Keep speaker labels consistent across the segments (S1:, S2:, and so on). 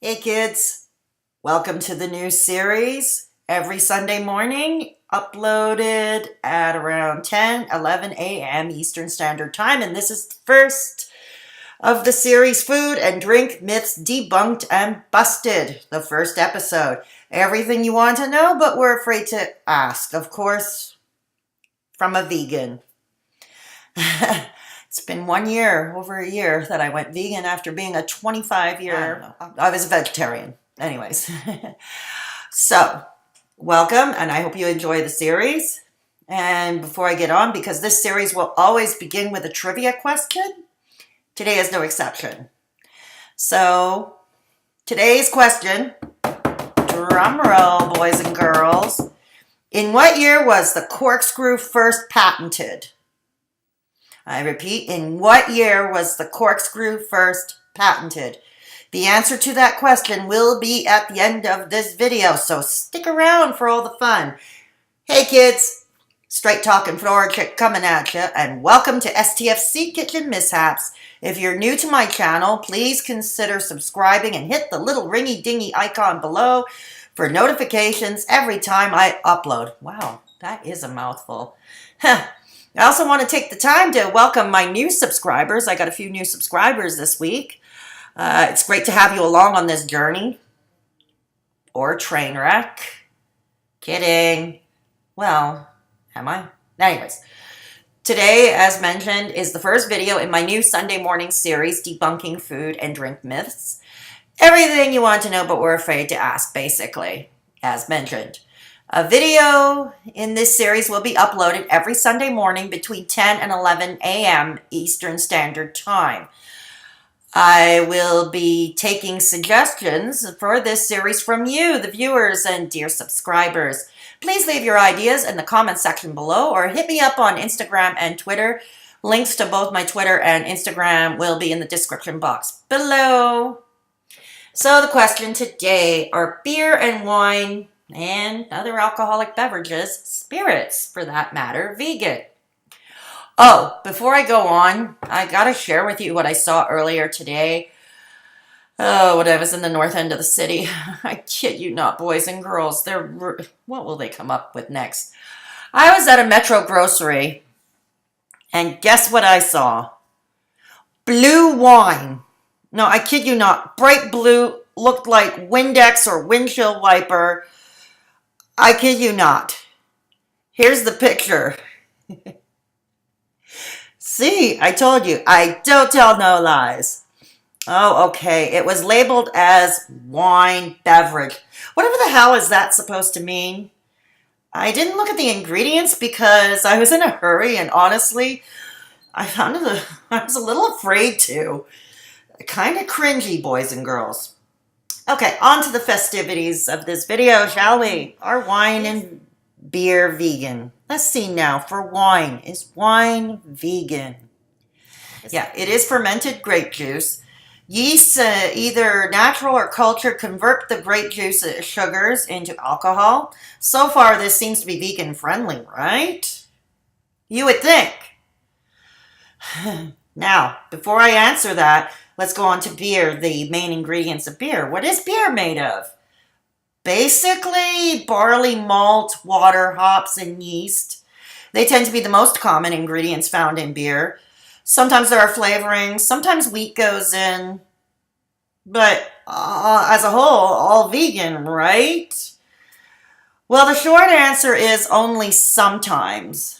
S1: Hey kids, welcome to the new series. Every Sunday morning, uploaded at around 10-11 a.m. Eastern Standard Time. And this is the first of the series, Food and Drink Myths Debunked and Busted, the first episode. Everything you want to know, but we're afraid to ask. Of course, from a vegan. It's been 1 year, over a year, that I went vegan after being a 25-year... I was a vegetarian. Anyways. So, welcome, and I hope you enjoy the series. And before I get on, because this series will always begin with a trivia question, today is no exception. So, today's question, drum roll, boys and girls. In what year was the corkscrew first patented? I repeat, in what year was the corkscrew first patented? The answer to that question will be at the end of this video, so stick around for all the fun. Hey kids, straight talking Florida chick coming at you, and welcome to STFC Kitchen Mishaps. If you're new to my channel, please consider subscribing and hit the little ringy dingy icon below for notifications every time I upload. Wow, that is a mouthful. I also want to take the time to welcome my new subscribers. I got a few new subscribers this week. It's great to have you along on this journey. Or train wreck. Kidding. Well, am I? Anyways, today, as mentioned, is the first video in my new Sunday morning series, Debunking Food and Drink Myths. Everything you want to know, but we're afraid to ask, basically, as mentioned. A video in this series will be uploaded every Sunday morning between 10 and 11 a.m. Eastern Standard Time. I will be taking suggestions for this series from you, the viewers and dear subscribers. Please leave your ideas in the comment section below or hit me up on Instagram and Twitter. Links to both my Twitter and Instagram will be in the description box below. So the question today, are beer and wine and other alcoholic beverages, spirits for that matter, vegan? Oh, before I go on, I gotta share with you what I saw earlier today. Oh, when I was in the north end of the city. I kid you not, boys and girls. What will they come up with next? I was at a Metro grocery, and guess what I saw? Blue wine. No, I kid you not. Bright blue, looked like Windex or windshield wiper. I kid you not. Here's the picture. See, I told you, I don't tell no lies. Oh, okay. It was labeled as wine beverage. Whatever the hell is that supposed to mean? I didn't look at the ingredients because I was in a hurry, and honestly, I was a little afraid to. Kind of cringy, boys and girls. Okay, on to the festivities of this video, shall we? Are wine and beer vegan? Let's see now. For wine, is wine vegan? Yeah, it is fermented grape juice. Yeasts, either natural or cultured, convert the grape juice sugars into alcohol. So far, this seems to be vegan friendly, right? You would think. Now, before I answer that, let's go on to beer, the main ingredients of beer. What is beer made of? Basically, barley, malt, water, hops, and yeast. They tend to be the most common ingredients found in beer. Sometimes there are flavorings, sometimes wheat goes in, but as a whole, all vegan, right? Well, the short answer is only sometimes.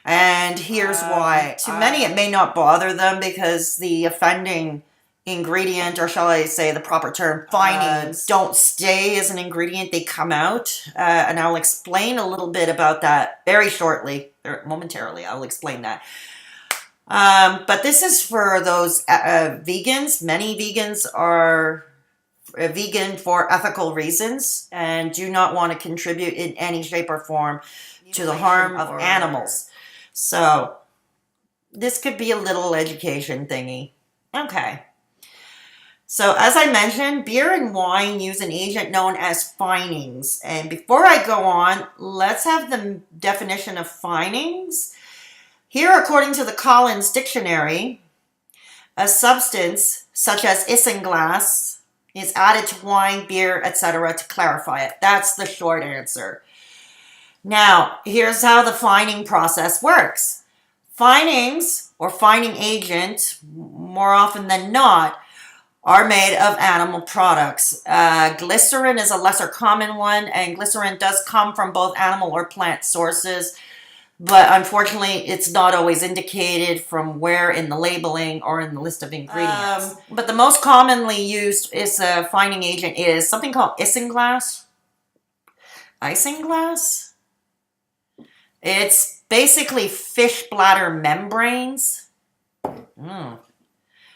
S1: And here's why. To many, it may not bother them because the offending ingredient, or shall I say the proper term, findings, don't stay as an ingredient, they come out. And I'll explain a little bit about that very shortly, or momentarily, I'll explain that. But this is for those vegans. Many vegans are vegan for ethical reasons and do not want to contribute in any shape or form to the harm of animals. So, this could be a little education thingy. Okay. So, as I mentioned, beer and wine use an agent known as finings. And before I go on, let's have the definition of finings. Here, according to the Collins Dictionary, a substance such as isinglass, is added to wine, beer, etc. to clarify it. That's the short answer. Now, here's how the fining process works. Finings or fining agent, more often than not, are made of animal products. Glycerin is a lesser common one, and glycerin does come from both animal or plant sources, but unfortunately it's not always indicated from where in the labeling or in the list of ingredients. But the most commonly used is a fining agent is something called isinglass. Isinglass? It's basically fish bladder membranes.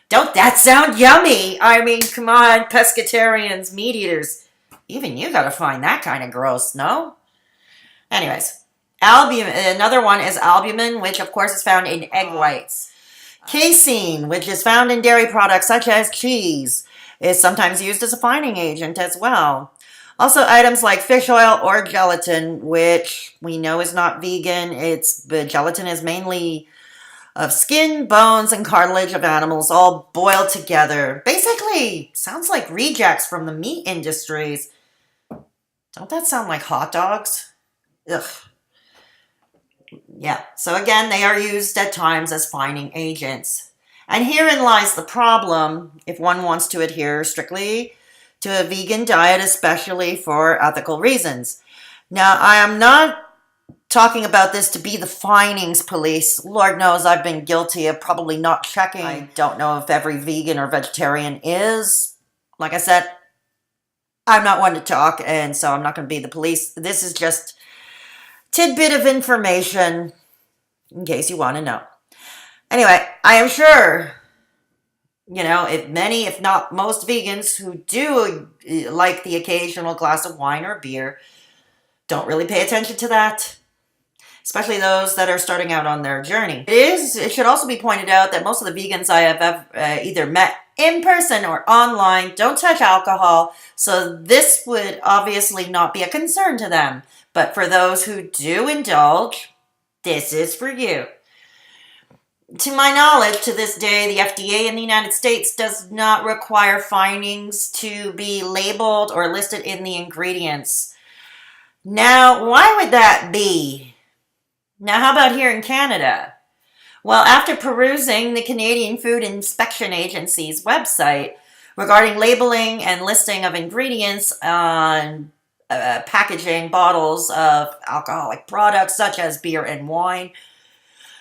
S1: Don't that sound yummy? I mean, come on, pescatarians, meat eaters. Even you gotta find that kind of gross, no? Anyways, albumin. Another one is albumin, which of course is found in egg whites. Casein, which is found in dairy products such as cheese, is sometimes used as a fining agent as well. Also, items like fish oil or gelatin, which we know is not vegan. Gelatin is mainly of skin, bones, and cartilage of animals all boiled together. Basically, sounds like rejects from the meat industries. Don't that sound like hot dogs? Ugh. Yeah, so again, they are used at times as fining agents. And herein lies the problem if one wants to adhere strictly to a vegan diet, especially for ethical reasons. Now, I am not talking about this to be the finings police. Lord knows I've been guilty of probably not checking. I don't know if every vegan or vegetarian is. Like I said, I'm not one to talk, and so I'm not going to be the police. This is just tidbit of information in case you want to know. Anyway, I am sure, if many, if not most vegans who do like the occasional glass of wine or beer don't really pay attention to that, especially those that are starting out on their journey. It should also be pointed out that most of the vegans I have either met in person or online don't touch alcohol, so this would obviously not be a concern to them. But for those who do indulge, this is for you. To my knowledge, to this day, the FDA in the United States does not require finings to be labeled or listed in the ingredients. Now, why would that be? Now, how about here in Canada? Well, after perusing the Canadian Food Inspection Agency's website regarding labeling and listing of ingredients on packaging bottles of alcoholic products such as beer and wine,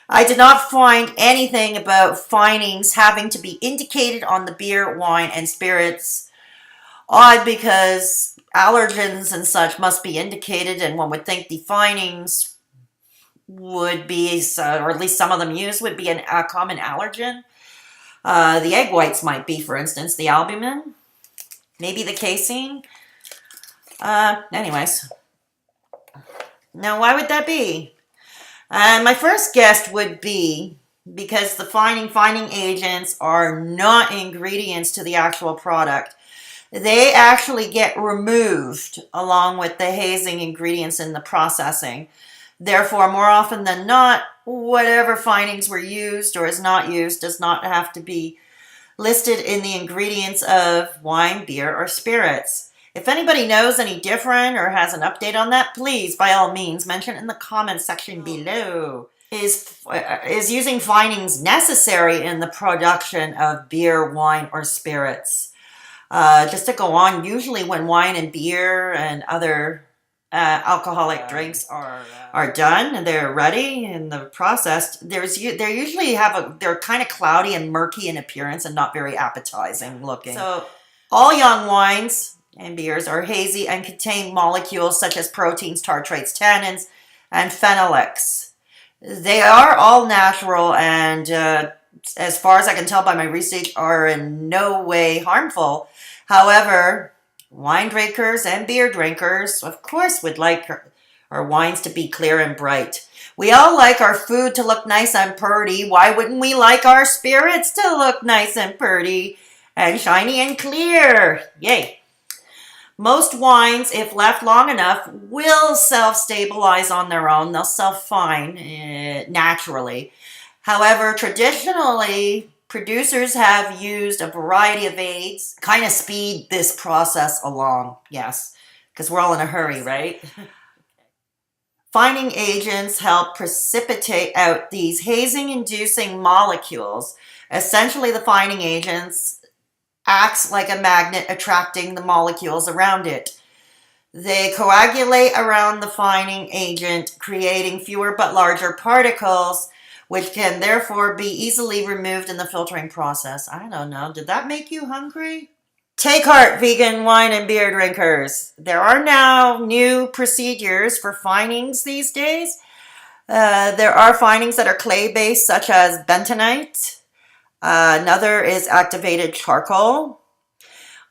S1: I did not find anything about finings having to be indicated on the beer, wine, and spirits. Odd, because allergens and such must be indicated, and one would think the finings would be, or at least some of them used, would be a common allergen. The egg whites might be, for instance, the albumin, maybe the casein. Anyways. Now, why would that be? My first guess would be because the fining agents are not ingredients to the actual product. They actually get removed along with the hazing ingredients in the processing. Therefore, more often than not, whatever finings were used or is not used does not have to be listed in the ingredients of wine, beer, or spirits. If anybody knows any different or has an update on that, please, by all means, mention it in the comments section below. Is using finings necessary in the production of beer, wine, or spirits? Just to go on, usually when wine and beer and other alcoholic drinks are done and they're ready and they're processed, they're kind of cloudy and murky in appearance and not very appetizing looking. So all young wines and beers are hazy and contain molecules such as proteins, tartrates, tannins, and phenolics. They are all natural and, as far as I can tell by my research, are in no way harmful. However, wine drinkers and beer drinkers, of course, would like our wines to be clear and bright. We all like our food to look nice and pretty. Why wouldn't we like our spirits to look nice and pretty and shiny and clear? Yay! Most wines, if left long enough, will self-stabilize on their own. They'll self-fine naturally. However, traditionally, Producers have used a variety of aids, kind of speed this process along, yes, because we're all in a hurry, right? Fining agents help precipitate out these hazing-inducing molecules. Essentially, the fining agents acts like a magnet attracting the molecules around it. They coagulate around the fining agent, creating fewer but larger particles, which can therefore be easily removed in the filtering process. I don't know. Did that make you hungry? Take heart, vegan wine and beer drinkers. There are now new procedures for finings these days. There are finings that are clay-based, such as bentonite. Another is activated charcoal.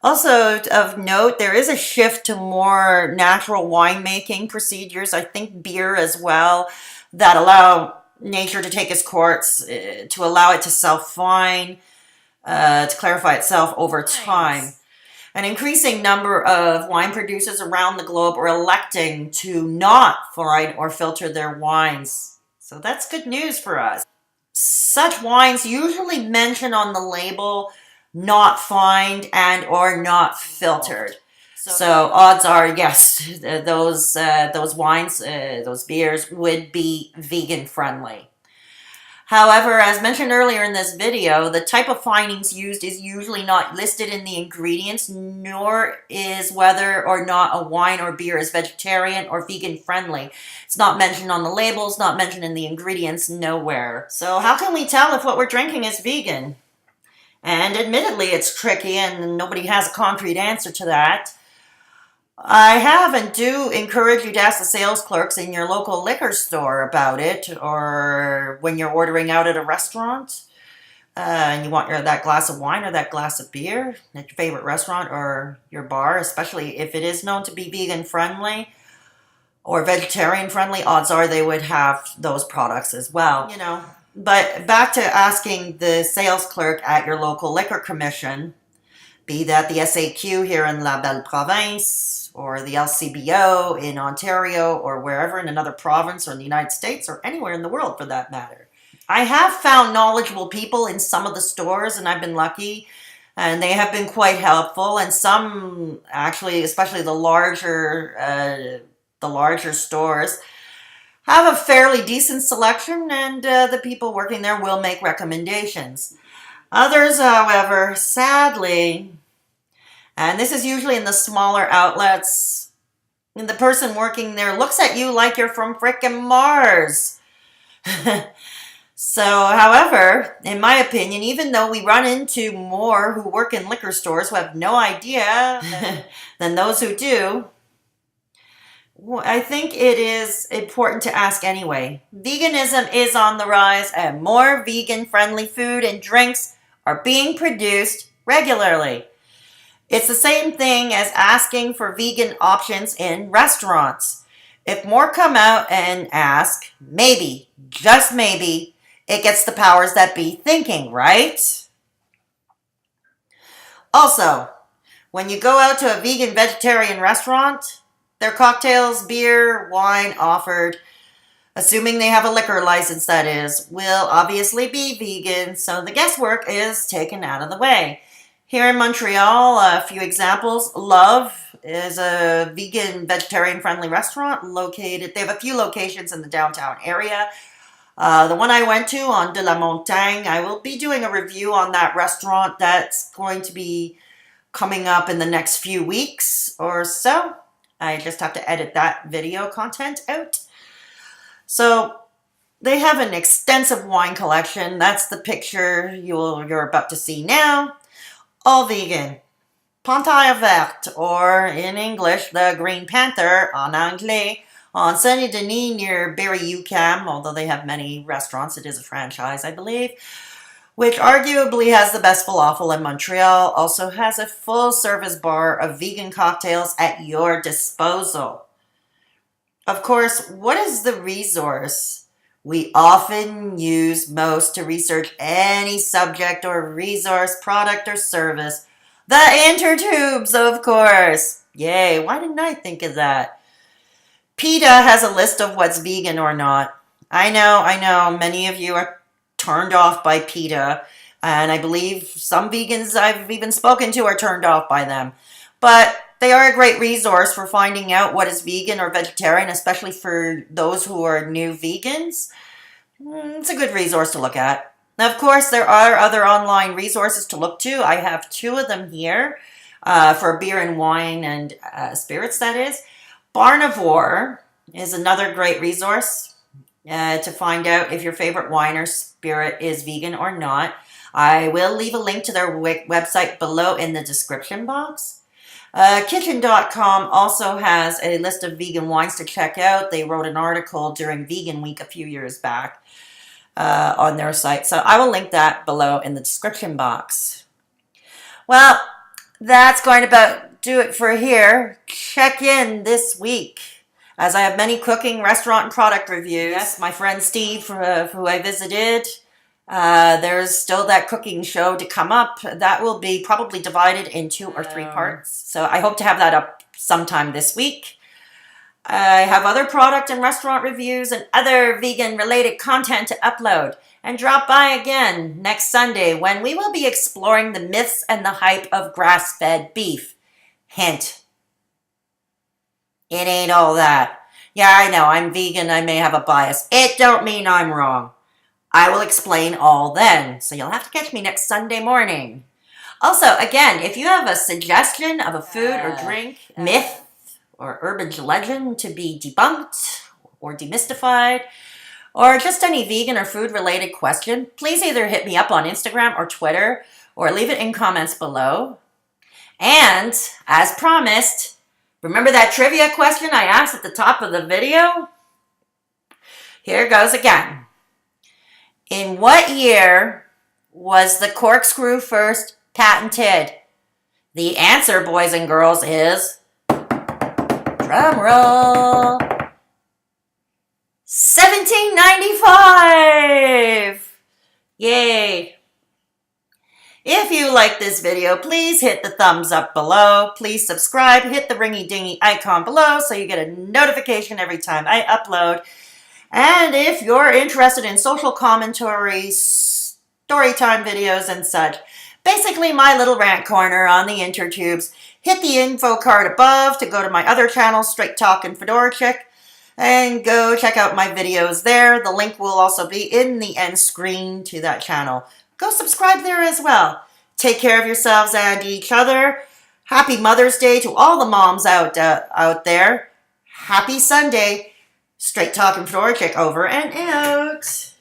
S1: Also of note, there is a shift to more natural winemaking procedures, I think beer as well, that allow nature to take its course, to allow it to self-fine, to clarify itself over time. An increasing number of wine producers around the globe are electing to not fine or filter their wines. So that's good news for us. Such wines usually mention on the label not fined and or not filtered. So odds are, yes, those wines, those beers would be vegan friendly. However, as mentioned earlier in this video, the type of finings used is usually not listed in the ingredients, nor is whether or not a wine or beer is vegetarian or vegan friendly. It's not mentioned on the labels, not mentioned in the ingredients, nowhere. So how can we tell if what we're drinking is vegan? And admittedly, it's tricky and nobody has a concrete answer to that. I have and do encourage you to ask the sales clerks in your local liquor store about it, or when you're ordering out at a restaurant and you want that glass of wine or that glass of beer at your favorite restaurant or your bar, especially if it is known to be vegan friendly or vegetarian friendly, odds are they would have those products as well. You know, but back to asking the sales clerk at your local liquor commission, be that the SAQ here in La Belle Province, or the LCBO in Ontario, or wherever in another province or in the United States, or anywhere in the world for that matter. I have found knowledgeable people in some of the stores, and I've been lucky, and they have been quite helpful, and some actually, especially the larger stores, have a fairly decent selection, and the people working there will make recommendations. Others, however, sadly, and this is usually in the smaller outlets, and the person working there looks at you like you're from frickin' Mars. So, however, in my opinion, even though we run into more who work in liquor stores who have no idea than those who do, I think it is important to ask anyway. Veganism is on the rise, and more vegan-friendly food and drinks are being produced regularly. It's the same thing as asking for vegan options in restaurants. If more come out and ask, maybe, just maybe, it gets the powers that be thinking, right? Also, when you go out to a vegan-vegetarian restaurant, their cocktails, beer, wine offered, assuming they have a liquor license that is, will obviously be vegan, so the guesswork is taken out of the way. Here in Montreal, a few examples. Love is a vegan, vegetarian-friendly restaurant located. They have a few locations in the downtown area. The one I went to on De la Montagne, I will be doing a review on that restaurant. That's going to be coming up in the next few weeks or so. I just have to edit that video content out. So they have an extensive wine collection. That's the picture you're about to see now. All vegan. Panthère Verte, or in English, the Green Panther, en anglais, on Saint-Denis near Berry-UQAM, although they have many restaurants, it is a franchise, I believe, which arguably has the best falafel in Montreal, also has a full-service bar of vegan cocktails at your disposal. Of course, what is the resource we often use most to research any subject or resource, product or service? The intertubes, of course. Yay, why didn't I think of that? PETA has a list of what's vegan or not. I know, many of you are turned off by PETA. And I believe some vegans I've even spoken to are turned off by them. But they are a great resource for finding out what is vegan or vegetarian, especially for those who are new vegans. It's a good resource to look at. Now, of course, there are other online resources to look to. I have two of them here for beer and wine and spirits, that is. Barnivore is another great resource to find out if your favorite wine or spirit is vegan or not. I will leave a link to their website below in the description box. Kitchen.com also has a list of vegan wines to check out. They wrote an article during Vegan Week a few years back on their site. So I will link that below in the description box. Well, that's going to about do it for here. Check in this week, as I have many cooking, restaurant, and product reviews. Yes, my friend Steve, who I visited, there's still that cooking show to come up. That will be probably divided in 2 or 3 parts. So I hope to have that up sometime this week. I have other product and restaurant reviews and other vegan related content to upload. And drop by again next Sunday when we will be exploring the myths and the hype of grass-fed beef. Hint. It ain't all that. Yeah, I know, I'm vegan, I may have a bias. It don't mean I'm wrong. I will explain all then, so you'll have to catch me next Sunday morning. Also, again, if you have a suggestion of a food or drink, myth, or urban legend to be debunked or demystified, or just any vegan or food-related question, please either hit me up on Instagram or Twitter, or leave it in comments below. And, as promised, remember that trivia question I asked at the top of the video? Here goes again. In what year was the corkscrew first patented? The answer, boys and girls, is, drum roll, 1795! Yay! If you like this video, please hit the thumbs up below. Please subscribe, hit the ringy-dingy icon below so you get a notification every time I upload. And if you're interested in social commentary, storytime videos, and such, basically my little rant corner on the intertubes, hit the info card above to go to my other channel, Straight Talk and Fedora Chick, and go check out my videos there. The link will also be in the end screen to that channel. Go subscribe there as well. Take care of yourselves and each other. Happy Mother's Day to all the moms out there. Happy Sunday. Straight Talk and Fedora Chick over and out.